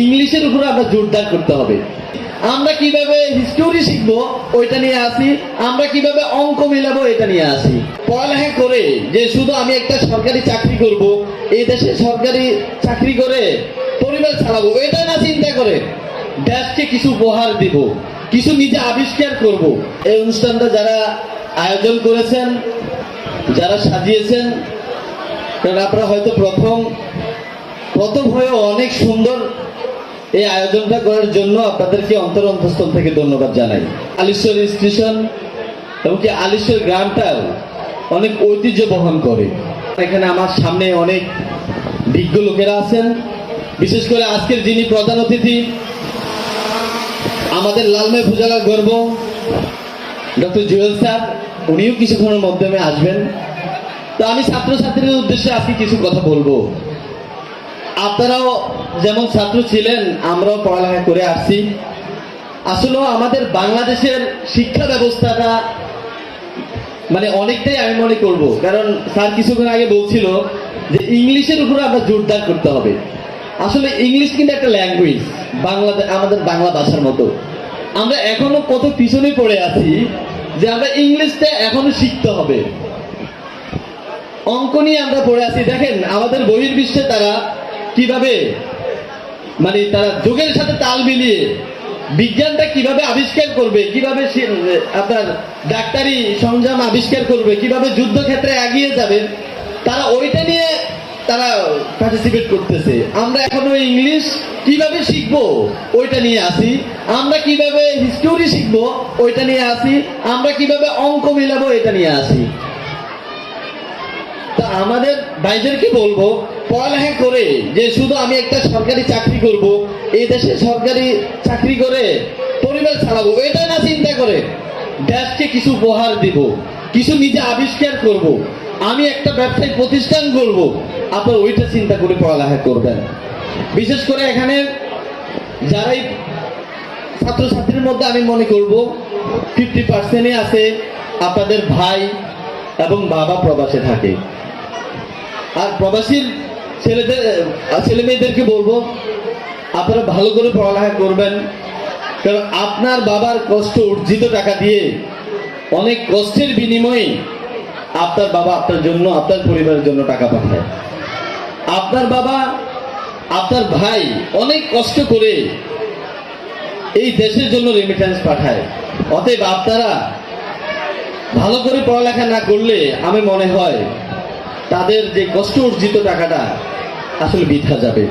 ইংলিশের উপরে আমরা জোরদার করতে হবে। আমরা কিভাবে হিস্টোরি শিখবো ওইটা নিয়ে আসি, আমরা কিভাবে অঙ্ক মিলাবো এটা নিয়ে আসি। পড়ালেখা করে যে শুধু আমি একটা সরকারি চাকরি করব, এই দেশে সরকারি চাকরি করে পরিবার চালাবো এটা না চিন্তা করে দেশকে কিছু উপহার দিব, কিছু নিজে আবিষ্কার করব। এই অনুষ্ঠানটা যারা আয়োজন করেছেন, যারা সাজিয়েছেন, কারণ আপনারা হয়তো প্রথম হয়েও অনেক সুন্দর এই আয়োজনটা করার জন্য আপনাদেরকে অন্তঃস্থল থেকে ধন্যবাদ জানাই। আলিশ্বর স্টেশন এবং কি আলিশ্বর গ্রামটাও অনেক ঐতিহ্য বহন করে। এখানে আমার সামনে অনেক বিজ্ঞ লোকেরা আছেন, বিশেষ করে আজকের যিনি প্রধান অতিথি আমাদের লালমাই ভুজালার গর্ব ডক্টর জুয়েল স্যার, উনিও কিছুক্ষণের মাধ্যমে আসবেন। তো আমি ছাত্রছাত্রীদের উদ্দেশ্যে আজকে কিছু কথা বলবো। আপনারাও যেমন ছাত্র ছিলেন, আমরাও পড়ালেখা করে আসছি। আসলে আমাদের বাংলাদেশের শিক্ষা ব্যবস্থাটা মানে অনেকটাই আমি মনে করব, কারণ স্যার কিছুক্ষণ আগে বলছিল যে ইংলিশের উপরে আমরা জোরদার করতে হবে। আসলে ইংলিশ কিন্তু একটা ল্যাঙ্গুয়েজ, আমাদের বাংলা ভাষার মতো। আমরা এখনো কত পিছনে পড়ে আছি যে আমরা ইংলিশটা এখনো শিখতে হবে। অঙ্ক নিয়ে আমরা পড়ে আছি। দেখেন আমাদের বহির্বিশ্বে তারা কিভাবে মানে তারা যুগের সাথে তাল মিলিয়ে বিজ্ঞানটা কিভাবে আবিষ্কার করবে, কিভাবে আপনার ডাক্তারি সরঞ্জাম আবিষ্কার করবে, কিভাবে যুদ্ধক্ষেত্রে এগিয়ে যাবে, তারা ওইটা নিয়ে তারা পার্টিসিপেট করতেছে। আমরা এখনো ইংলিশ কিভাবে শিখবো ওইটা নিয়ে আসি, আমরা কিভাবে হিস্টোরি শিখবো ওইটা নিয়ে আসি, আমরা কিভাবে অঙ্ক মিলাবো এটা নিয়ে আসি। তা আমাদের ভাইদেরকে বলবো, পড়ালেখা করে যে শুধু আমি একটা সরকারি চাকরি করব, এই দেশে সরকারি চাকরি করে পরিবার চালাবো এটা না চিন্তা করে দেশকে কিছু উপহার দিব, কিছু নিজে আবিষ্কার করব, আমি একটা ব্যবসায়িক প্রতিষ্ঠান করব, আপনার ওইটা চিন্তা করে পড়ালেখা করবেন। বিশেষ করে এখানে যারাই ছাত্রছাত্রীর মধ্যে আমি মনে করব 50% আছে আপনাদের ভাই এবং বাবা প্রবাসে থাকে। আর প্রবাসীর ছেলে মেয়েদেরকে বলবো আপনারা ভালো করে পড়ালেখা করবেন, কারণ আপনার বাবার কষ্ট অর্জিত টাকা দিয়ে অনেক কষ্টের বিনিময়ে আপনার বাবা আপনার জন্য, আপনার পরিবারের জন্য টাকা পাঠায়। আপনার বাবা আপনার ভাই অনেক কষ্ট করে এই দেশের জন্য রেমিটেন্স পাঠায়। অতএব আপনারা ভালো করে পড়ালেখা না করলে আমি মনে হয় তাদের যে কষ্ট অর্জিত টাকাটা আসলে বৃথা যাবে।